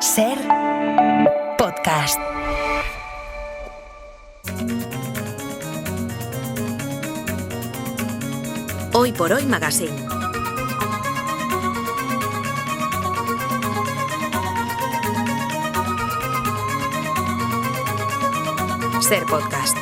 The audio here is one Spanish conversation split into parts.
Ser podcast. Hoy por Hoy Magazine. Ser podcast.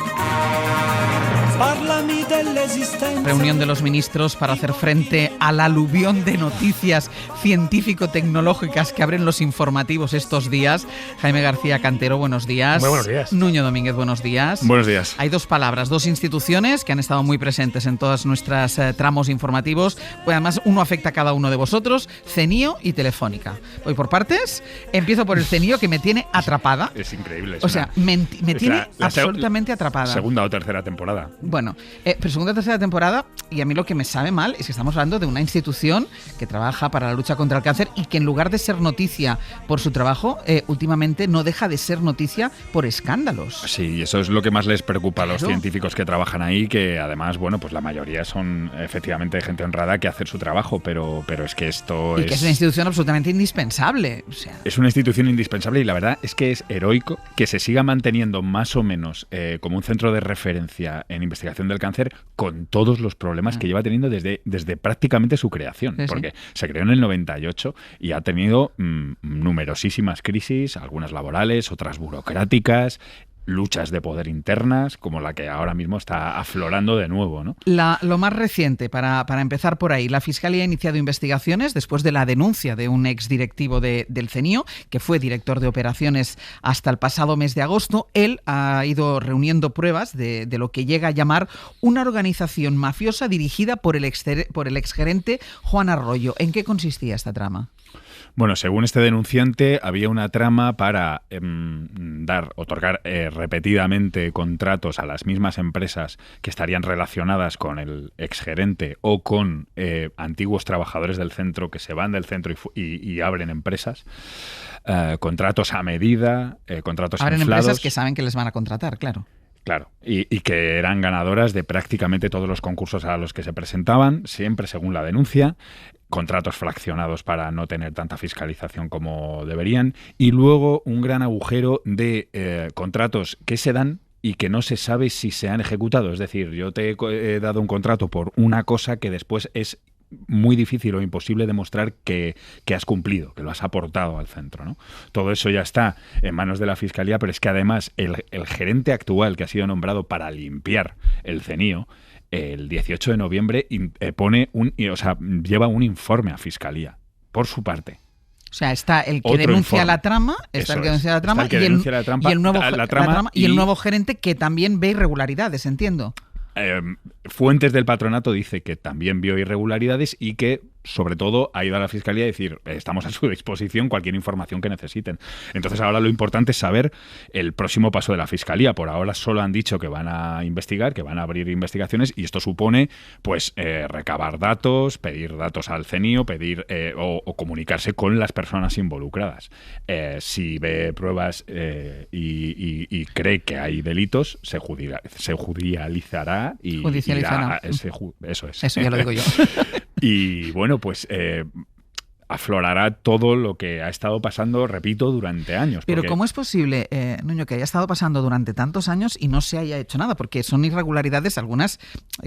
Reunión de los ministros para hacer frente al aluvión de noticias científico-tecnológicas que abren los informativos estos días. Jaime García Cantero, buenos días. Muy buenos días. Nuño Domínguez, buenos días. Buenos días. Hay dos palabras, dos instituciones que han estado muy presentes en todas nuestras tramos informativos. Pues además, uno afecta a cada uno de vosotros, CENIO y Telefónica. Voy por partes. Empiezo por el CENIO, que me tiene atrapada. Es increíble. O sea, me tiene absolutamente atrapada. Segunda o tercera temporada. Bueno, pero segunda o tercera temporada, y a mí lo que me sabe mal es que estamos hablando de una institución que trabaja para la lucha contra el cáncer y que en lugar de ser noticia por su trabajo, últimamente no deja de ser noticia por escándalos. Sí, y eso es lo que más les preocupa a los científicos que trabajan ahí, que además, bueno, pues la mayoría son efectivamente gente honrada que hace su trabajo, pero es que esto y que es una institución absolutamente indispensable. O sea, es una institución indispensable y la verdad es que es heroico que se siga manteniendo más o menos como un centro de referencia en investigación del cáncer con todos los problemas que lleva teniendo desde prácticamente su creación, sí, porque se creó en el 98 y ha tenido numerosísimas crisis, algunas laborales, otras burocráticas, luchas de poder internas, como la que ahora mismo está aflorando de nuevo, ¿no? Lo más reciente, para empezar por ahí, la Fiscalía ha iniciado investigaciones después de la denuncia de un exdirectivo del CENIO, que fue director de operaciones hasta el pasado mes de agosto. Él ha ido reuniendo pruebas de lo que llega a llamar una organización mafiosa dirigida por el exgerente Juan Arroyo. ¿En qué consistía esta trama? Bueno, según este denunciante, había una trama para otorgar repetidamente contratos a las mismas empresas que estarían relacionadas con el exgerente o con antiguos trabajadores del centro que se van del centro y abren empresas. Contratos a medida, contratos abren inflados. Empresas que saben que les van a contratar, claro. Claro, y que eran ganadoras de prácticamente todos los concursos a los que se presentaban, siempre según la denuncia, contratos fraccionados para no tener tanta fiscalización como deberían, y luego un gran agujero de contratos que se dan y que no se sabe si se han ejecutado. Es decir, yo te he dado un contrato por una cosa que después es muy difícil o imposible demostrar que has cumplido, que lo has aportado al centro, ¿no? Todo eso ya está en manos de la Fiscalía, pero es que además el gerente actual que ha sido nombrado para limpiar el CENIO, el 18 de noviembre lleva un informe a Fiscalía, por su parte. O sea, está el que Otro denuncia informe. la trama, y el nuevo gerente que también ve irregularidades, entiendo. Fuentes del patronato dice que también vio irregularidades y que, sobre todo, ha ido a la Fiscalía a decir estamos a su disposición cualquier información que necesiten. Entonces ahora lo importante es saber el próximo paso de la Fiscalía. Por ahora solo han dicho que van a investigar, que van a abrir investigaciones, y esto supone pues recabar datos, pedir datos al CENIO, pedir o comunicarse con las personas involucradas. Si ve pruebas y cree que hay delitos, se judicializará y irá eso es. Eso ya lo digo yo. Y bueno, pues aflorará todo lo que ha estado pasando, repito, durante años. Pero ¿cómo es posible, Nuño, que haya estado pasando durante tantos años y no se haya hecho nada? Porque son irregularidades, algunas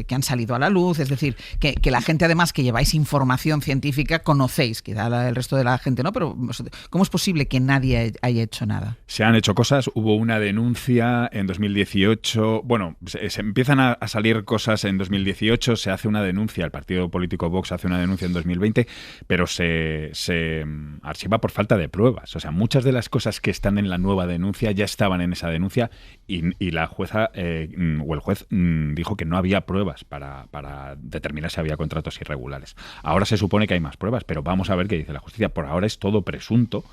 que han salido a la luz, es decir, que la gente además que lleváis información científica conocéis, quizá el resto de la gente no, pero ¿cómo es posible que nadie haya hecho nada? Se han hecho cosas, hubo una denuncia en 2018, bueno, se empiezan a salir cosas en 2018, se hace una denuncia, el partido político Vox hace una denuncia en 2020, pero se archiva por falta de pruebas. O sea, muchas de las cosas que están en la nueva denuncia ya estaban en esa denuncia y la jueza o el juez dijo que no había pruebas para determinar si había contratos irregulares. Ahora se supone que hay más pruebas, pero vamos a ver qué dice la justicia. Por ahora es todo presunto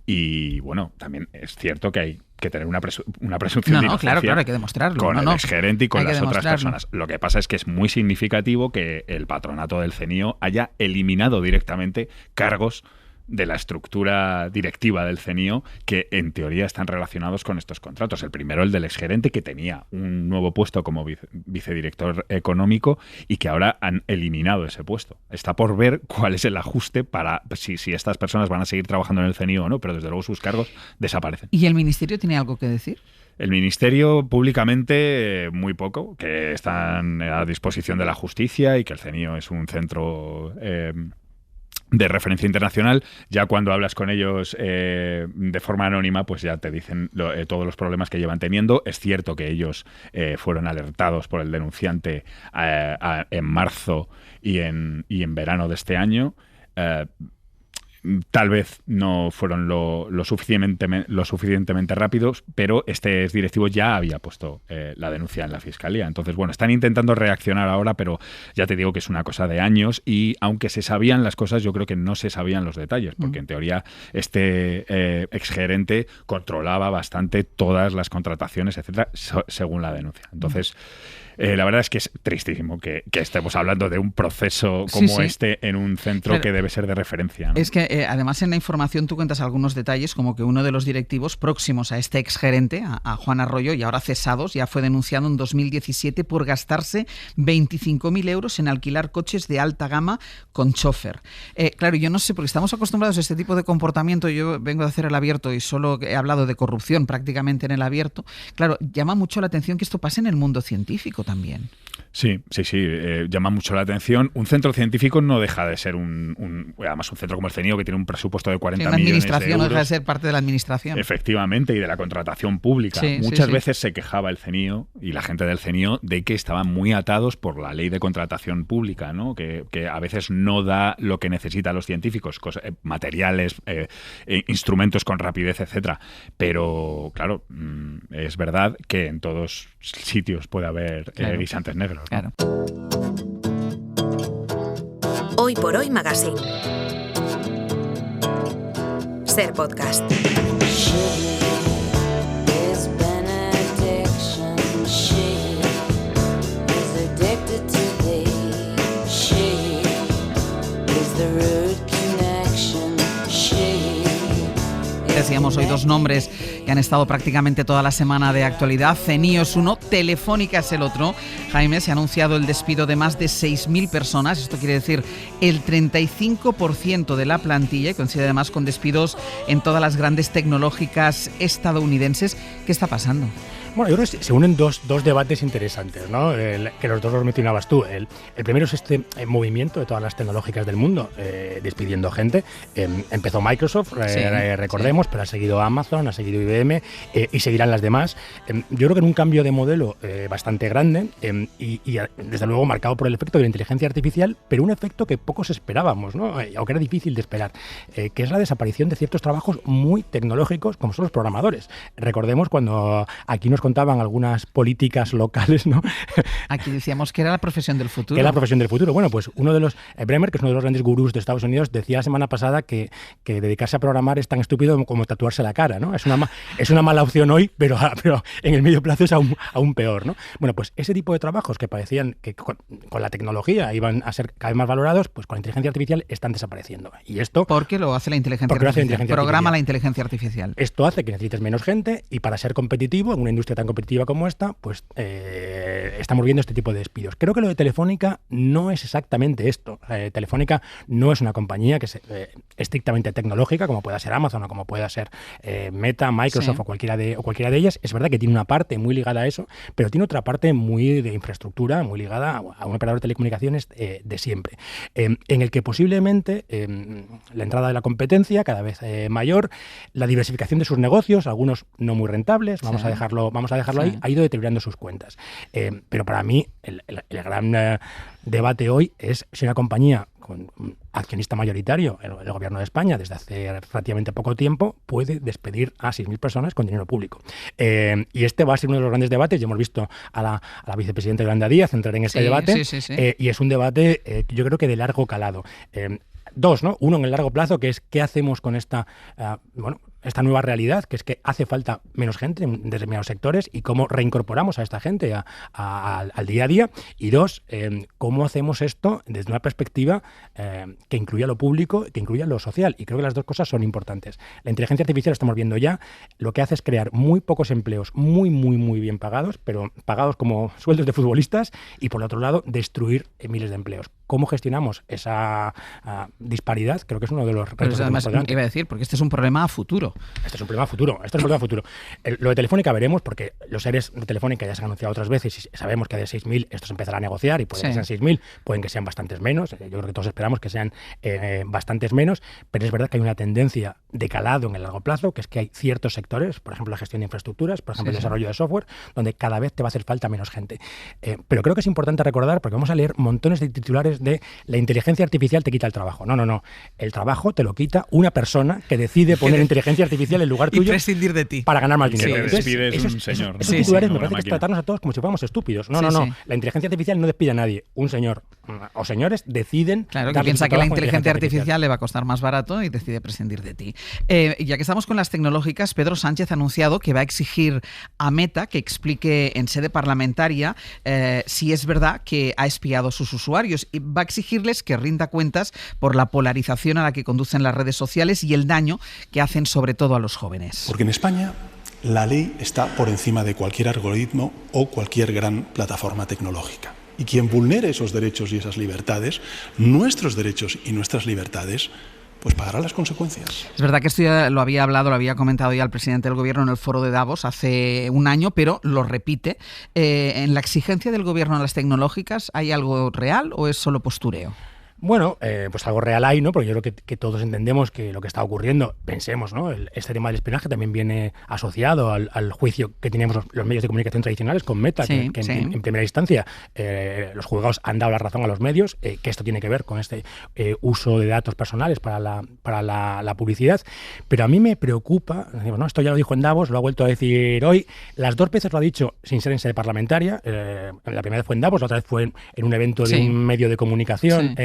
y, bueno, también es cierto que hay que tener una presunción de inocencia. Claro, hay que demostrarlo. Con el exgerente y con las otras personas. Lo que pasa es que es muy significativo que el patronato del CENIO haya eliminado directamente cargos de la estructura directiva del CENIO que en teoría están relacionados con estos contratos. El primero, el del exgerente, que tenía un nuevo puesto como vicedirector económico y que ahora han eliminado ese puesto. Está por ver cuál es el ajuste para si estas personas van a seguir trabajando en el CENIO o no, pero desde luego sus cargos desaparecen. ¿Y el Ministerio tiene algo que decir? El Ministerio públicamente muy poco, que están a disposición de la justicia y que el CENIO es un centro de referencia internacional. Ya cuando hablas con ellos de forma anónima, pues ya te dicen todos los problemas que llevan teniendo. Es cierto que ellos fueron alertados por el denunciante en marzo y en verano de este año. Tal vez no fueron lo suficientemente rápidos, pero este directivo ya había puesto la denuncia en la Fiscalía. Entonces, bueno, están intentando reaccionar ahora, pero ya te digo que es una cosa de años y aunque se sabían las cosas, yo creo que no se sabían los detalles, porque en teoría este exgerente controlaba bastante todas las contrataciones, etcétera, según la denuncia. Entonces, la verdad es que es tristísimo que estemos hablando de un proceso como este en un centro que debe ser de referencia, ¿no? Es que además en la información tú cuentas algunos detalles, como que uno de los directivos próximos a este exgerente, a Juan Arroyo, y ahora cesados, ya fue denunciado en 2017 por gastarse 25.000 euros en alquilar coches de alta gama con chofer. Claro, yo no sé, porque estamos acostumbrados a este tipo de comportamiento. Yo vengo de hacer el abierto y solo he hablado de corrupción prácticamente en el abierto. Claro, llama mucho la atención que esto pase en el mundo científico también. Sí, llama mucho la atención. Un centro científico no deja de ser además un centro como el CENIO, que tiene un presupuesto de 40 millones de euros. La administración no deja de ser parte de la administración. Efectivamente, y de la contratación pública. Muchas veces se quejaba el CENIO y la gente del CENIO de que estaban muy atados por la ley de contratación pública, ¿no? Que a veces no da lo que necesitan los científicos, materiales, instrumentos con rapidez, etcétera. Pero, claro, es verdad que en todos sitios puede haber guisantes negros, ¿no? Claro. Hoy por Hoy Magazine. Ser podcast. Decíamos hoy dos nombres que han estado prácticamente toda la semana de actualidad. CENIO es uno, Telefónica es el otro. Jaime, se ha anunciado el despido de más de 6.000 personas. Esto quiere decir el 35% de la plantilla, y coincide además con despidos en todas las grandes tecnológicas estadounidenses. ¿Qué está pasando? Bueno, yo creo que se unen dos debates interesantes, ¿no? Que los dos los mencionabas tú. El primero es este movimiento de todas las tecnológicas del mundo despidiendo gente. Empezó Microsoft, recordemos, pero ha seguido Amazon, ha seguido IBM y seguirán las demás. Yo creo que en un cambio de modelo bastante grande y desde luego marcado por el efecto de la inteligencia artificial, pero un efecto que pocos esperábamos, ¿no? Aunque era difícil de esperar, que es la desaparición de ciertos trabajos muy tecnológicos como son los programadores. Recordemos cuando aquí nos contaban algunas políticas locales, ¿no? Aquí decíamos que era la profesión del futuro. Que era la profesión del futuro. Bueno, pues uno de los, Bremer, que es uno de los grandes gurús de Estados Unidos, decía la semana pasada que dedicarse a programar es tan estúpido como tatuarse la cara, ¿no? Es una mala opción hoy, pero en el medio plazo es aún peor, ¿no? Bueno, pues ese tipo de trabajos que parecían que con la tecnología iban a ser cada vez más valorados, pues con la inteligencia artificial están desapareciendo. Y esto... Porque lo hace la inteligencia artificial. Programa la inteligencia artificial. Esto hace que necesites menos gente y para ser competitivo en una industria tan competitiva como esta, pues estamos viendo este tipo de despidos. Creo que lo de Telefónica no es exactamente esto. Telefónica no es una compañía que es estrictamente tecnológica, como pueda ser Amazon o como pueda ser Meta, Microsoft o cualquiera de ellas. Es verdad que tiene una parte muy ligada a eso, pero tiene otra parte muy de infraestructura, muy ligada a un operador de telecomunicaciones de siempre, en el que posiblemente la entrada de la competencia cada vez mayor, la diversificación de sus negocios, algunos no muy rentables, vamos a dejarlo ahí, ha ido deteriorando sus cuentas. Pero para mí el gran debate hoy es si una compañía con un accionista mayoritario, el gobierno de España, desde hace relativamente poco tiempo, puede despedir a 6.000 personas con dinero público. Y este va a ser uno de los grandes debates. Ya hemos visto a la vicepresidenta Yolanda Díaz entrar en este debate. Y es un debate, yo creo que de largo calado. Dos, ¿no? Uno en el largo plazo, que es qué hacemos con esta esta nueva realidad, que es que hace falta menos gente en determinados sectores, y cómo reincorporamos a esta gente al día a día. Y dos, cómo hacemos esto desde una perspectiva que incluya lo público, que incluya lo social. Y creo que las dos cosas son importantes. La inteligencia artificial, lo estamos viendo ya, lo que hace es crear muy pocos empleos muy, muy, muy bien pagados, pero pagados como sueldos de futbolistas, y por otro lado, destruir miles de empleos. ¿Cómo gestionamos esa disparidad? Creo que es uno de los retos. Además, iba a decir, porque este es un problema a futuro. Este es un problema a futuro. Lo de Telefónica veremos, porque los seres de Telefónica ya se han anunciado otras veces y sabemos que de 6.000 esto se empezará a negociar, y pueden que sean 6.000, pueden que sean bastantes menos. Yo creo que todos esperamos que sean bastantes menos, pero es verdad que hay una tendencia de calado en el largo plazo, que es que hay ciertos sectores, por ejemplo la gestión de infraestructuras, por ejemplo el desarrollo de software, donde cada vez te va a hacer falta menos gente. Pero creo que es importante recordar, porque vamos a leer montones de titulares de la inteligencia artificial te quita el trabajo. No. El trabajo te lo quita una persona que decide poner inteligencia artificial en lugar tuyo y prescindir de ti para ganar más dinero. Que te despides un señor. Esos titulares me parece que es tratarnos a todos como si fuéramos estúpidos. No. La inteligencia artificial no despide a nadie. Un señor o señores deciden... Claro, que piensa que la inteligencia artificial le va a costar más barato y decide prescindir de ti. Ya que estamos con las tecnológicas, Pedro Sánchez ha anunciado que va a exigir a Meta que explique en sede parlamentaria si es verdad que ha espiado a sus usuarios, y va a exigirles que rinda cuentas por la polarización a la que conducen las redes sociales y el daño que hacen sobre todo a los jóvenes. Porque en España la ley está por encima de cualquier algoritmo o cualquier gran plataforma tecnológica. Y quien vulnere esos derechos y esas libertades, nuestros derechos y nuestras libertades, pues pagará las consecuencias. Es verdad que esto ya lo había comentado ya el presidente del Gobierno en el foro de Davos hace un año, pero lo repite. ¿En la exigencia del Gobierno a las tecnológicas hay algo real o es solo postureo? Bueno, pues algo real hay, ¿no? Porque yo creo que todos entendemos que lo que está ocurriendo, pensemos, ¿no? Este tema del espionaje también viene asociado al juicio que teníamos los medios de comunicación tradicionales con Meta, que en primera instancia los juzgados han dado la razón a los medios, que esto tiene que ver con este uso de datos personales para la publicidad. Pero a mí me preocupa, ¿no? Esto ya lo dijo en Davos, lo ha vuelto a decir hoy, las dos veces lo ha dicho sin ser en sede parlamentaria, la primera vez fue en Davos, la otra vez fue en un evento de un medio de comunicación.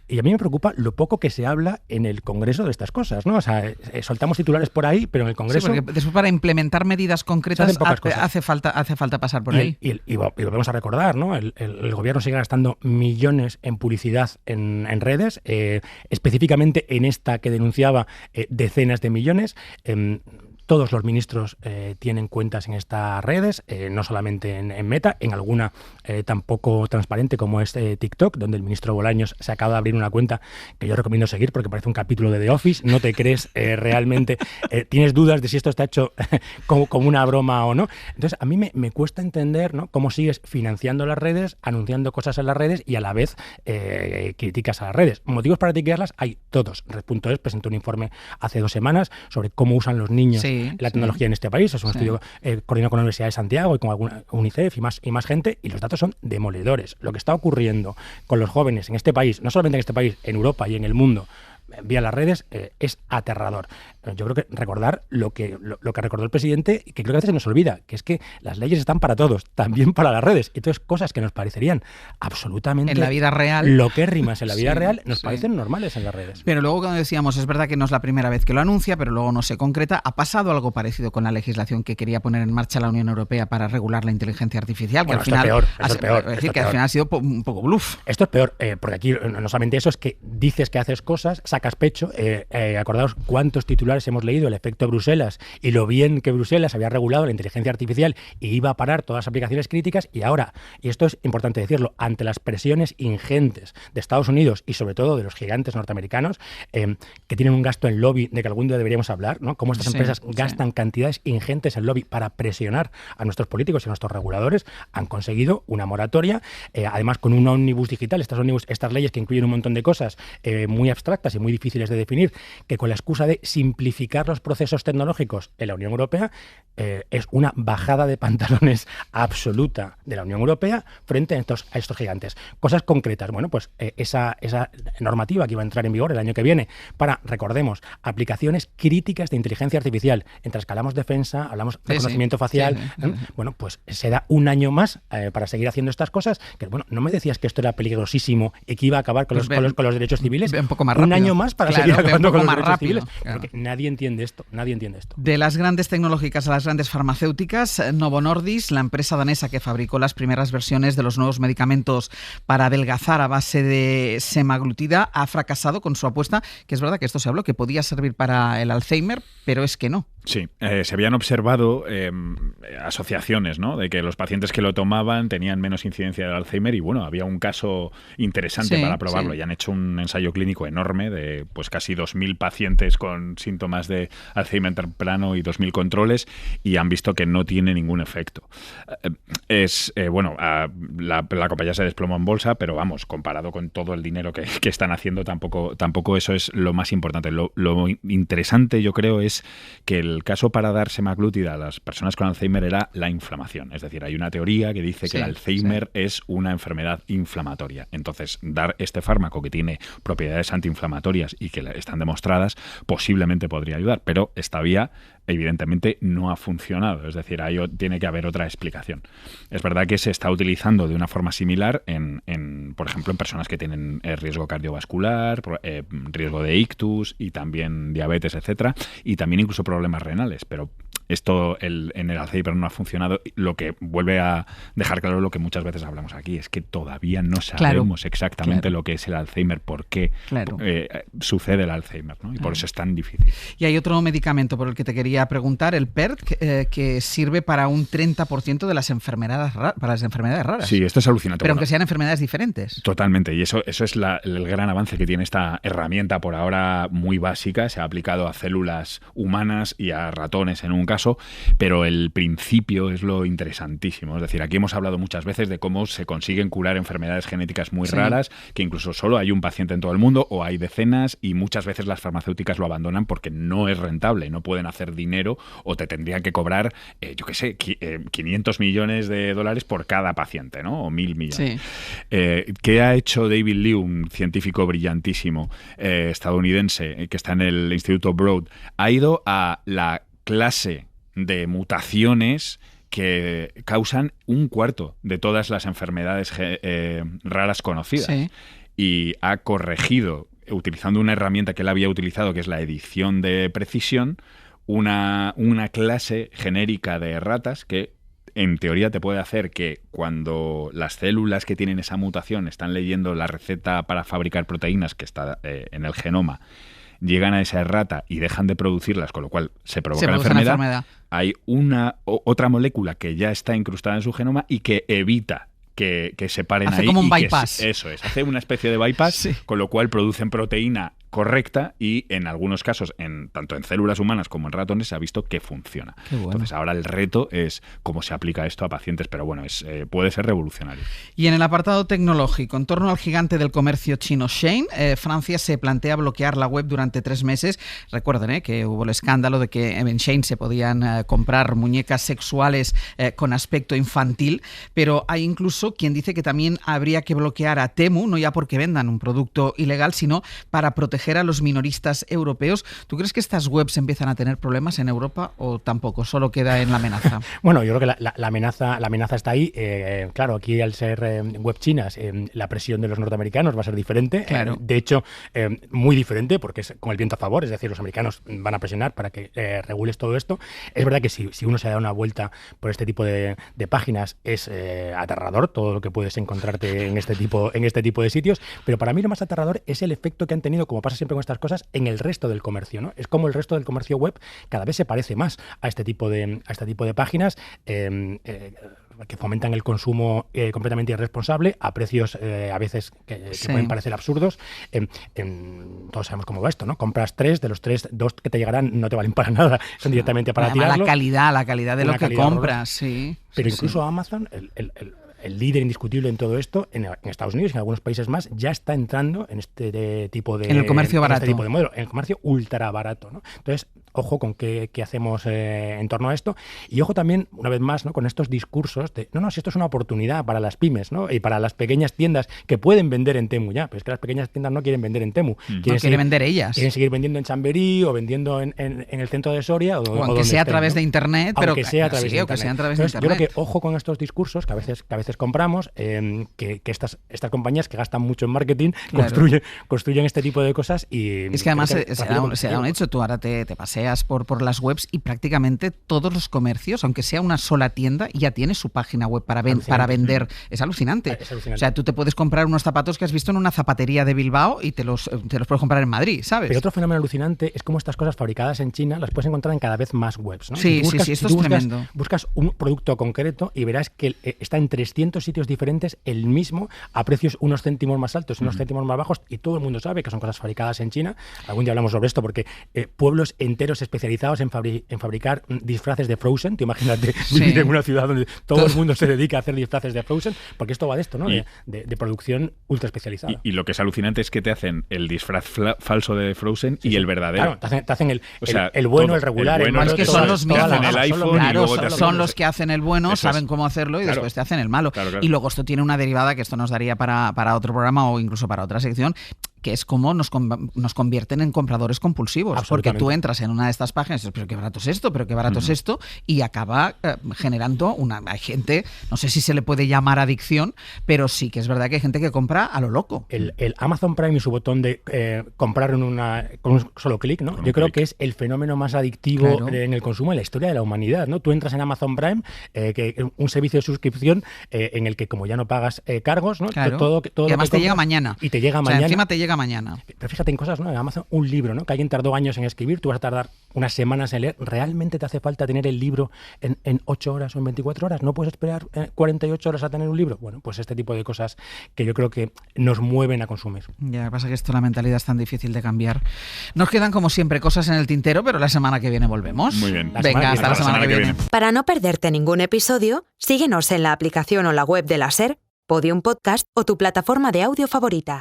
Y a mí me preocupa lo poco que se habla en el Congreso de estas cosas, ¿no? O sea, soltamos titulares por ahí, pero en el Congreso... Sí, porque después para implementar medidas concretas hace falta pasar por ahí. Y volvemos a recordar, ¿no? El Gobierno sigue gastando millones en publicidad en redes, específicamente en esta que denunciaba decenas de millones. Todos los ministros tienen cuentas en estas redes, no solamente en Meta, en alguna tan poco transparente como es TikTok, donde el ministro Bolaños se acaba de abrir una cuenta que yo recomiendo seguir porque parece un capítulo de The Office, no te crees realmente, tienes dudas de si esto está hecho como una broma o no. Entonces a mí me cuesta entender, ¿no?, cómo sigues financiando las redes, anunciando cosas en las redes y a la vez criticas a las redes. Motivos para criticarlas hay todos. Red.es presentó un informe hace 2 semanas sobre cómo usan los niños la tecnología en este país. Es un estudio coordinado con la Universidad de Santiago y con alguna UNICEF y más gente, y los datos son demoledores. Lo que está ocurriendo con los jóvenes en este país, no solamente en este país, en Europa y en el mundo, vía las redes, es aterrador. Yo creo que recordar lo que recordó el presidente, y que creo que a veces se nos olvida, que es que las leyes están para todos, también para las redes. Entonces, cosas que nos parecerían absolutamente en la vida real, loquérrimas en la vida real, nos parecen normales en las redes. Pero luego, cuando decíamos, es verdad que no es la primera vez que lo anuncia, pero luego no se concreta. ¿Ha pasado algo parecido con la legislación que quería poner en marcha la Unión Europea para regular la inteligencia artificial? Bueno, que al final esto es peor. Es decir, que al final ha sido un poco bluff. Esto es peor, porque aquí no solamente eso, es que dices que haces cosas, sacas pecho. Acordaos cuántos titulares hemos leído, el efecto Bruselas y lo bien que Bruselas había regulado la inteligencia artificial y iba a parar todas las aplicaciones críticas, y ahora, y esto es importante decirlo, ante las presiones ingentes de Estados Unidos y sobre todo de los gigantes norteamericanos, que tienen un gasto en lobby de que algún día deberíamos hablar, ¿no? Cómo estas empresas gastan cantidades ingentes en lobby para presionar a nuestros políticos y a nuestros reguladores, han conseguido una moratoria, además con un ómnibus digital, estas leyes que incluyen un montón de cosas muy abstractas y muy difíciles de definir, que con la excusa de simplificar los procesos tecnológicos en la Unión Europea, es una bajada de pantalones absoluta de la Unión Europea frente a estos gigantes. Cosas concretas, bueno, pues esa normativa que iba a entrar en vigor el año que viene para, recordemos, aplicaciones críticas de inteligencia artificial. Entre escalamos defensa, hablamos de reconocimiento facial, bueno, pues se da un año más para seguir haciendo estas cosas, que bueno, no me decías que esto era peligrosísimo y que iba a acabar con los derechos civiles. Un poco más rápido. Un año año más para Claro, seguir ve un acabando poco con los más derechos rápido, civiles. claro. Porque nadie entiende esto. De las grandes tecnológicas a las grandes farmacéuticas, Novo Nordisk, la empresa danesa que fabricó las primeras versiones de los nuevos medicamentos para adelgazar a base de semaglutida, ha fracasado con su apuesta, que es verdad que esto se habló, que podía servir para el Alzheimer, pero es que no. Sí, se habían observado asociaciones, ¿no?, de que los pacientes que lo tomaban tenían menos incidencia del Alzheimer y bueno, había un caso interesante para probarlo y han hecho un ensayo clínico enorme de pues casi 2.000 pacientes con síntomas de Alzheimer temprano y 2.000 controles y han visto que no tiene ningún efecto. La compañía se desplomó en bolsa, pero vamos, comparado con todo el dinero que están haciendo, tampoco eso es lo más importante. Lo interesante, yo creo, es que el caso para dar semaglutida a las personas con Alzheimer era la inflamación. Es decir, hay una teoría que dice que el Alzheimer es una enfermedad inflamatoria. Entonces, dar este fármaco que tiene propiedades antiinflamatorias y que están demostradas, posiblemente podría ayudar. Pero esta vía, evidentemente, no ha funcionado. Es decir, ahí tiene que haber otra explicación. Es verdad que se está utilizando de una forma similar por ejemplo, en personas que tienen riesgo cardiovascular, riesgo de ictus y también diabetes, etcétera, y también incluso problemas renales, pero esto en el Alzheimer no ha funcionado, lo que vuelve a dejar claro lo que muchas veces hablamos aquí, es que todavía no sabemos exactamente lo que es el Alzheimer, por qué sucede el Alzheimer, ¿no? Y por eso es tan difícil. Y hay otro medicamento por el que te quería preguntar, el PERT, que sirve para un 30% de las enfermedades raras. Sí, esto es alucinante. Pero aunque sean enfermedades diferentes. Totalmente, y eso es el gran avance que tiene esta herramienta, por ahora muy básica, se ha aplicado a células humanas y a ratones en un caso, pero el principio es lo interesantísimo. Es decir, aquí hemos hablado muchas veces de cómo se consiguen curar enfermedades genéticas muy raras, que incluso solo hay un paciente en todo el mundo o hay decenas, y muchas veces las farmacéuticas lo abandonan porque no es rentable, no pueden hacer dinero o te tendrían que cobrar, 500 millones de dólares por cada paciente, ¿no? O 1.000 millones. Sí. ¿Qué ha hecho David Liu, un científico brillantísimo estadounidense que está en el Instituto Broad? Ha ido a la clase de mutaciones que causan 1/4 de todas las enfermedades raras conocidas. Sí. Y ha corregido, utilizando una herramienta que él había utilizado, que es la edición de precisión, una clase genérica de ratas que en teoría te puede hacer que cuando las células que tienen esa mutación están leyendo la receta para fabricar proteínas que está en el genoma, llegan a esa rata y dejan de producirlas, con lo cual se provoca la enfermedad. Hay otra molécula que ya está incrustada en su genoma y que evita que se paren ahí. Hace como un bypass. Eso es, hace una especie de bypass, con lo cual producen proteína correcta y en algunos casos, tanto en células humanas como en ratones, se ha visto que funciona. Bueno. Entonces ahora el reto es cómo se aplica esto a pacientes, pero bueno, puede ser revolucionario. Y en el apartado tecnológico, en torno al gigante del comercio chino Shein, Francia se plantea bloquear la web durante 3 meses. Recuerden que hubo el escándalo de que en Shein se podían comprar muñecas sexuales con aspecto infantil, pero hay incluso quien dice que también habría que bloquear a Temu, no ya porque vendan un producto ilegal, sino para proteger a los minoristas europeos. ¿Tú crees que estas webs empiezan a tener problemas en Europa o tampoco? ¿Solo queda en la amenaza? Bueno, yo creo que la amenaza está ahí. Claro, aquí al ser web chinas, la presión de los norteamericanos va a ser diferente. Claro. De hecho, muy diferente, porque es con el viento a favor. Es decir, los americanos van a presionar para que regules todo esto. Es verdad que si uno se da una vuelta por este tipo de páginas, es aterrador todo lo que puedes encontrarte en este tipo de sitios. Pero para mí lo más aterrador es el efecto que han tenido, como pasa siempre con estas cosas, en el resto del comercio, ¿no? Es como el resto del comercio web cada vez se parece más a este tipo de páginas que fomentan el consumo completamente irresponsable a precios a veces que pueden parecer absurdos. Todos sabemos cómo va esto, ¿no? Compras 3, de los 3, 2 que te llegarán no te valen para nada, son directamente para tirarlo. La calidad de lo que compras, sí. Pero incluso Amazon, el líder indiscutible en todo esto, en Estados Unidos y en algunos países más, ya está entrando en este tipo de... En el comercio barato. Este tipo de modelo, en el comercio ultra barato, ¿no? Entonces, ojo con qué hacemos en torno a esto. Y ojo también, una vez más, ¿no? Con estos discursos de, si esto es una oportunidad para las pymes, ¿no? Y para las pequeñas tiendas que pueden vender en Temu ya, pero es que las pequeñas tiendas no quieren vender en Temu. Quieren vender ellas. Quieren seguir vendiendo en Chamberí o vendiendo en el centro de Soria. O aunque sea a través de Internet, pero aunque sea a través de Internet. Yo creo que ojo con estos discursos que a veces compramos, que estas compañías que gastan mucho en marketing construyen este tipo de cosas y... Es que además se da un hecho. Tú ahora te paseas por las webs y prácticamente todos los comercios, aunque sea una sola tienda, ya tiene su página web para vender. Es alucinante. O sea, tú te puedes comprar unos zapatos que has visto en una zapatería de Bilbao y te los puedes comprar en Madrid, ¿sabes? Pero otro fenómeno alucinante es cómo estas cosas fabricadas en China las puedes encontrar en cada vez más webs, ¿no? Sí, esto es tremendo. Buscas un producto concreto y verás que está en 300 sitios diferentes el mismo, a precios unos céntimos más altos, unos céntimos más bajos, y todo el mundo sabe que son cosas fabricadas en China. Algún día hablamos sobre esto porque pueblos enteros especializados en fabricar disfraces de Frozen. Te imagínate vivir en una ciudad donde todo el mundo se dedica a hacer disfraces de Frozen, porque esto va de esto, ¿no? De producción ultra especializada. Y lo que es alucinante es que te hacen el disfraz falso de Frozen y el verdadero. Claro, te hacen el bueno, todo, el regular, el malo. Es que son los mismos. Son los que hacen el bueno, Eso saben cómo hacerlo y después te hacen el malo. Claro. Y luego esto tiene una derivada que esto nos daría para otro programa o incluso para otra sección, que es cómo nos convierten en compradores compulsivos. Porque tú entras en una de estas páginas y dices, pero qué barato es esto, pero qué barato es esto, y acaba generando hay gente, no sé si se le puede llamar adicción, pero sí que es verdad que hay gente que compra a lo loco. El Amazon Prime y su botón de comprar con un solo clic, ¿no? Yo creo que es el fenómeno más adictivo en el consumo en la historia de la humanidad, ¿no? Tú entras en Amazon Prime, un servicio de suscripción en el que como ya no pagas cargos, ¿no? Claro. Todo y además te llega mañana. Y te llega mañana. Encima te llega mañana. Pero fíjate en cosas, ¿no? En Amazon, un libro, ¿no? Que alguien tardó años en escribir, tú vas a tardar unas semanas en leer. ¿Realmente te hace falta tener el libro en 8 horas o en 24 horas? ¿No puedes esperar 48 horas a tener un libro? Bueno, pues este tipo de cosas que yo creo que nos mueven a consumir. Ya, pasa que esto, la mentalidad es tan difícil de cambiar. Nos quedan, como siempre, cosas en el tintero, pero la semana que viene volvemos. Muy bien. Venga, hasta la semana que viene. Para no perderte ningún episodio, síguenos en la aplicación o la web de la SER, Podium Podcast o tu plataforma de audio favorita.